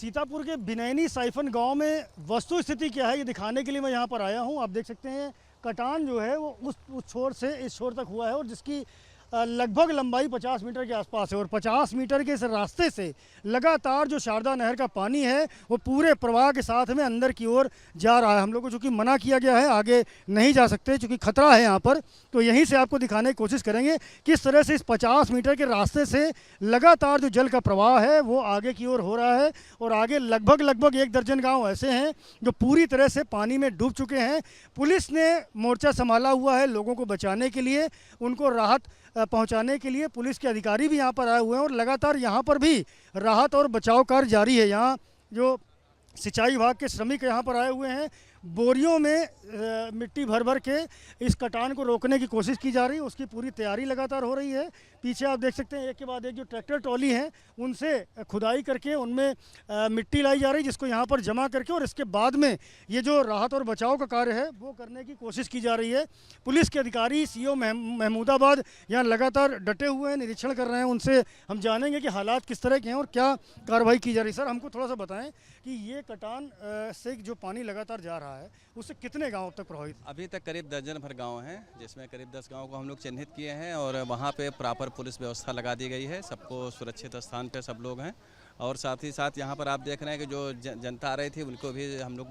सीतापुर के बिनैनी साइफन गांव में वस्तु स्थिति क्या है ये दिखाने के लिए मैं यहाँ पर आया हूँ। आप देख सकते हैं कटान जो है वो उस छोर से इस छोर तक हुआ है और जिसकी लगभग लंबाई 50 मीटर के आसपास है और 50 मीटर के इस रास्ते से लगातार जो शारदा नहर का पानी है वो पूरे प्रवाह के साथ में अंदर की ओर जा रहा है। हम लोग को चूँकि मना किया गया है, आगे नहीं जा सकते चूँकि खतरा है यहाँ पर, तो यहीं से आपको दिखाने की कोशिश करेंगे किस तरह से इस 50 मीटर के रास्ते से लगातार जो जल का प्रवाह है वो आगे की ओर हो रहा है और आगे लगभग 1 दर्जन गाँव ऐसे हैं जो पूरी तरह से पानी में डूब चुके हैं। पुलिस ने मोर्चा संभाला हुआ है लोगों को बचाने के लिए, उनको राहत पहुंचाने के लिए। पुलिस के अधिकारी भी यहाँ पर आए हुए हैं और लगातार यहाँ पर भी राहत और बचाव कार्य जारी है। यहाँ जो सिंचाई विभाग के श्रमिक यहाँ पर आए हुए हैं, बोरियों में मिट्टी भर के इस कटान को रोकने की कोशिश की जा रही है, उसकी पूरी तैयारी लगातार हो रही है। पीछे आप देख सकते हैं एक के बाद एक जो ट्रैक्टर ट्रॉली हैं उनसे खुदाई करके उनमें मिट्टी लाई जा रही है, जिसको यहाँ पर जमा करके और इसके बाद में ये जो राहत और बचाव का कार्य है वो करने की कोशिश की जा रही है। पुलिस के अधिकारी सीओ महमूदाबाद यहाँ लगातार डटे हुए हैं, निरीक्षण कर रहे हैं। उनसे हम जानेंगे कि हालात किस तरह के हैं और क्या कार्रवाई की जा रही है। सर, हमको थोड़ा सा बताएं कि ये कटान से जो पानी लगातार जा रहा है उससे कितने गाँव तक प्रभावित? अभी तक करीब दर्जन भर गांव हैं, जिसमें करीब 10 गांव को हम लोग चिन्हित किए हैं और वहां पे प्रॉपर पुलिस व्यवस्था लगा दी गई है। सबको सुरक्षित स्थान पे सब लोग हैं और साथ ही साथ यहां पर आप देख रहे हैं कि जो जनता आ रही थी उनको भी हम लोग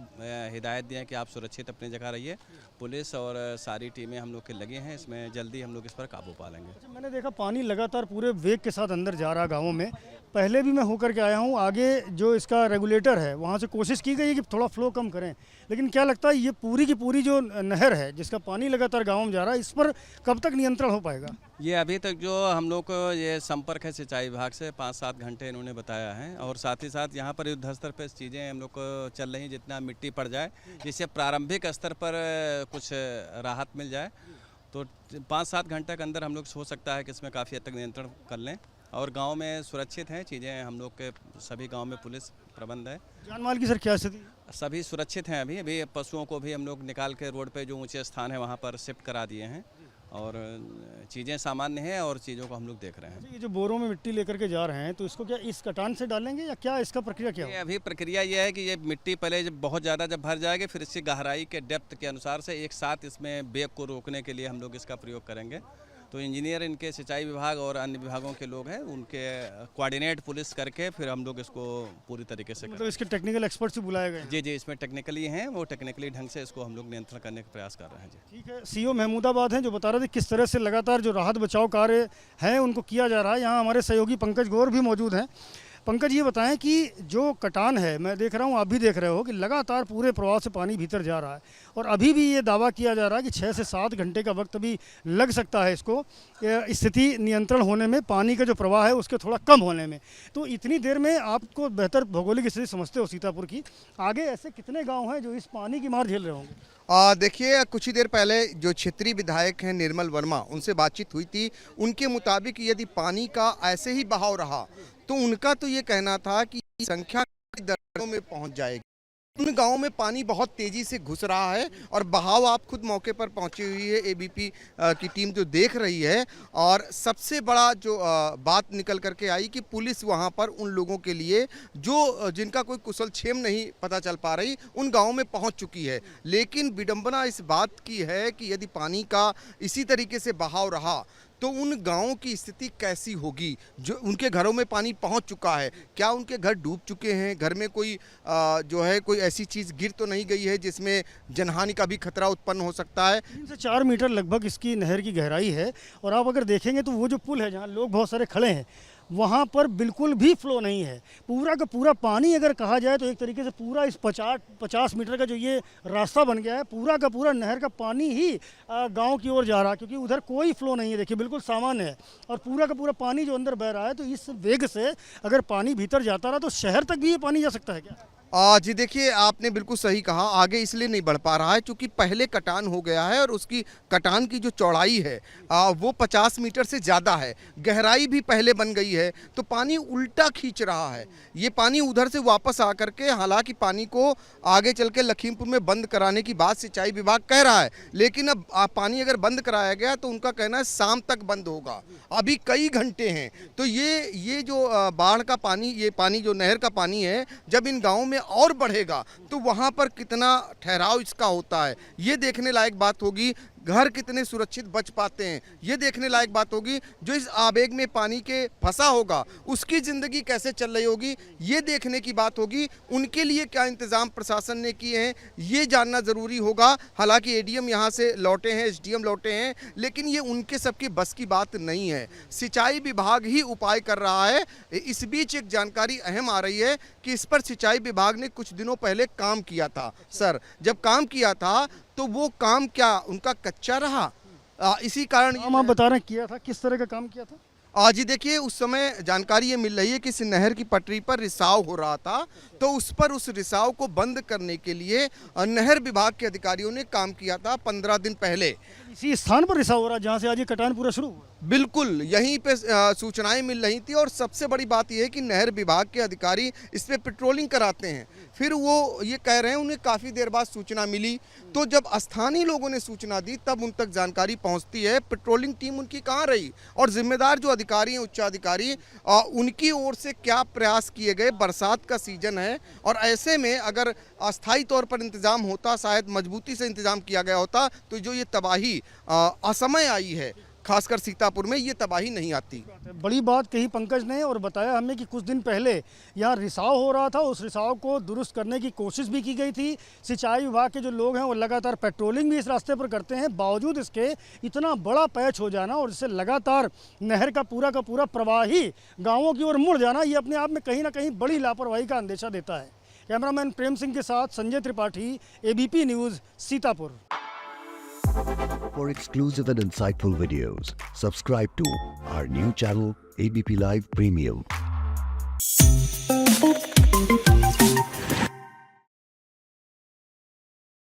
हिदायत दिए हैं कि आप सुरक्षित अपनी जगह रहिए। पुलिस और सारी टीमें हम लोग के लगे हैं, इसमें जल्दी हम लोग इस पर काबू पा लेंगे। अच्छा, मैंने देखा पानी लगातार पूरे वेग के साथ अंदर जा रहा है गाँवों में। पहले भी मैं होकर के आया हूँ, आगे जो इसका रेगुलेटर है वहाँ से कोशिश की गई है कि थोड़ा फ्लो कम करें, लेकिन क्या लगता है ये पूरी की पूरी जो नहर है जिसका पानी लगातार गाँव में जा रहा है, इस पर कब तक नियंत्रण हो पाएगा? ये अभी तक जो हम लोग को ये संपर्क है सिंचाई विभाग से 5-7 घंटे इन्होंने बताया है और साथ ही साथ यहाँ पर युद्ध स्तर पर चीज़ें हम लोग को चल रही, जितना मिट्टी पड़ जाए जिससे प्रारंभिक स्तर पर कुछ राहत मिल जाए, तो 5-7 घंटे के अंदर हम लोग हो सकता है कि इसमें काफ़ी हद तक नियंत्रण कर लें और गांव में सुरक्षित हैं चीज़ें। हम लोग के सभी गांव में पुलिस प्रबंध है। जान माल की सर क्या स्थिति? सभी सुरक्षित हैं। अभी पशुओं को भी हम लोग निकाल के रोड पे जो ऊंचे स्थान है वहां पर शिफ्ट करा दिए हैं और चीज़ें सामान्य हैं और चीज़ों को हम लोग देख रहे हैं। ये जो बोरों में मिट्टी लेकर के जा रहे हैं तो इसको क्या इस कटान से डालेंगे या क्या इसका प्रक्रिया क्या है? अभी प्रक्रिया ये है कि ये मिट्टी पहले जब बहुत ज़्यादा जब भर जाएगी फिर इसकी गहराई के डेप्थ के अनुसार से एक साथ इसमें बेग को रोकने के लिए हम लोग इसका प्रयोग करेंगे। तो इंजीनियर इनके सिंचाई विभाग और अन्य विभागों के लोग हैं, उनके कोऑर्डिनेट पुलिस करके फिर हम लोग इसको पूरी तरीके से मतलब इसके टेक्निकल एक्सपर्ट्स भी बुलाए गए? जी, इसमें टेक्निकली हैं, वो टेक्निकली ढंग से इसको हम लोग नियंत्रण करने का प्रयास कर रहे हैं। जी ठीक है। सीओ महमूदाबाद हैं जो बता रहे थे किस तरह से लगातार जो राहत बचाव कार्य हैं उनको किया जा रहा है। यहाँ हमारे सहयोगी पंकज गौर भी मौजूद हैं। पंकज, ये बताएं कि जो कटान है, मैं देख रहा हूँ आप भी देख रहे हो कि लगातार पूरे प्रवाह से पानी भीतर जा रहा है और अभी भी ये दावा किया जा रहा है कि 6 से 7 घंटे का वक्त भी लग सकता है इसको स्थिति नियंत्रण होने में, पानी का जो प्रवाह है उसके थोड़ा कम होने में। तो इतनी देर में आपको बेहतर भौगोलिक स्थिति समझते हो सीतापुर की, आगे ऐसे कितने गाँव हैं जो इस पानी की मार झेल रहे होंगे? देखिए, कुछ ही देर पहले जो क्षेत्रीय विधायक हैं निर्मल वर्मा, उनसे बातचीत हुई थी। उनके मुताबिक यदि पानी का ऐसे ही बहाव रहा तो उनका तो ये कहना था कि संख्या दर्जनों में पहुंच जाएगी। उन गांवों में पानी बहुत तेजी से घुस रहा है और बहाव, आप खुद मौके पर पहुंची हुई है एबीपी की टीम जो देख रही है, और सबसे बड़ा जो बात निकल करके आई कि पुलिस वहां पर उन लोगों के लिए जो जिनका कोई कुशल क्षेम नहीं पता चल पा रही, उन गांवों में पहुंच चुकी है। लेकिन विडंबना इस बात की है कि यदि पानी का इसी तरीके से बहाव रहा तो उन गांवों की स्थिति कैसी होगी जो उनके घरों में पानी पहुंच चुका है। क्या उनके घर डूब चुके हैं? घर में कोई जो है कोई ऐसी चीज़ गिर तो नहीं गई है जिसमें जनहानि का भी खतरा उत्पन्न हो सकता है? 3 से 4 मीटर लगभग इसकी नहर की गहराई है और आप अगर देखेंगे तो वो जो पुल है जहाँ लोग बहुत सारे खड़े हैं वहाँ पर बिल्कुल भी फ्लो नहीं है। पूरा का पूरा पानी अगर कहा जाए तो एक तरीके से पूरा इस 50 मीटर का जो ये रास्ता बन गया है, पूरा का पूरा नहर का पानी ही गांव की ओर जा रहा है, क्योंकि उधर कोई फ्लो नहीं है। देखिए बिल्कुल सामान्य है और पूरा का पूरा पानी जो अंदर बह रहा है, तो इस वेग से अगर पानी भीतर जाता रहा तो शहर तक भी ये पानी जा सकता है क्या? जी देखिए, आपने बिल्कुल सही कहा, आगे इसलिए नहीं बढ़ पा रहा है क्योंकि पहले कटान हो गया है और उसकी कटान की जो चौड़ाई है वो 50 मीटर से ज़्यादा है, गहराई भी पहले बन गई है, तो पानी उल्टा खींच रहा है। ये पानी उधर से वापस आकर के, हालांकि पानी को आगे चल के लखीमपुर में बंद कराने की बात सिंचाई विभाग कह रहा है, लेकिन अब पानी अगर बंद कराया गया तो उनका कहना है शाम तक बंद होगा, अभी कई घंटे हैं। तो ये जो बाढ़ का पानी, ये पानी जो नहर का पानी है, जब इन गाँवों में और बढ़ेगा तो वहां पर कितना ठहराव इसका होता है, ये देखने लायक बात होगी। घर कितने सुरक्षित बच पाते हैं, ये देखने लायक बात होगी। जो इस आवेग में पानी के फंसा होगा उसकी ज़िंदगी कैसे चल रही होगी, ये देखने की बात होगी। उनके लिए क्या इंतज़ाम प्रशासन ने किए हैं, ये जानना ज़रूरी होगा। हालांकि एडीएम यहाँ से लौटे हैं, एसडीएम लौटे हैं, लेकिन ये उनके सबकी बस की बात नहीं है। सिंचाई विभाग ही उपाय कर रहा है। इस बीच एक जानकारी अहम आ रही है कि इस पर सिंचाई विभाग ने कुछ दिनों पहले काम किया था। सर, जब काम किया था तो वो काम क्या उनका कच्चा रहा? इसी कारण हम आप बता रहे हैं किया था, किस तरह का काम किया था? जी देखिए, उस समय जानकारी ये मिल रही है कि इस नहर की पटरी पर रिसाव हो रहा था, तो उस रिसाव को बंद करने के लिए नहर विभाग के अधिकारियों ने काम किया था 15 दिन पहले। इसी स्थान पर रिसाव हो रहा है जहाँ से आज ये कटान पूरा शुरू हुआ? बिल्कुल, यहीं पे सूचनाएं मिल रही थी और सबसे बड़ी बात यह है कि नहर विभाग के अधिकारी इस पे पेट्रोलिंग कराते हैं। फिर वो ये कह रहे हैं उन्हें काफ़ी देर बाद सूचना मिली, तो जब स्थानीय लोगों ने सूचना दी तब उन तक जानकारी पहुंचती है। पेट्रोलिंग टीम उनकी कहाँ रही, और जिम्मेदार जो अधिकारी हैं, उच्चाधिकारी, उनकी ओर से क्या प्रयास किए गए? बरसात का सीजन है और ऐसे में अगर अस्थायी तौर पर इंतजाम होता, शायद मजबूती से इंतजाम किया गया होता, तो जो ये तबाही असमय आई है खासकर सीतापुर में, ये तबाही नहीं आती। बड़ी बात कही पंकज ने और बताया हमें कि कुछ दिन पहले यहाँ रिसाव हो रहा था, उस रिसाव को दुरुस्त करने की कोशिश भी की गई थी। सिंचाई विभाग के जो लोग हैं वो लगातार पेट्रोलिंग भी इस रास्ते पर करते हैं। बावजूद इसके इतना बड़ा पैच हो जाना और इससे लगातार नहर का पूरा प्रवाह ही गाँवों की ओर मुड़ जाना, ये अपने आप में कहीं ना कहीं बड़ी लापरवाही का अंदेशा देता है। कैमरामैन प्रेम सिंह के साथ Sanjay Tripathi, ABP news, Sitapur. For exclusive and insightful videos, subscribe to our new channel ABP Live Premium.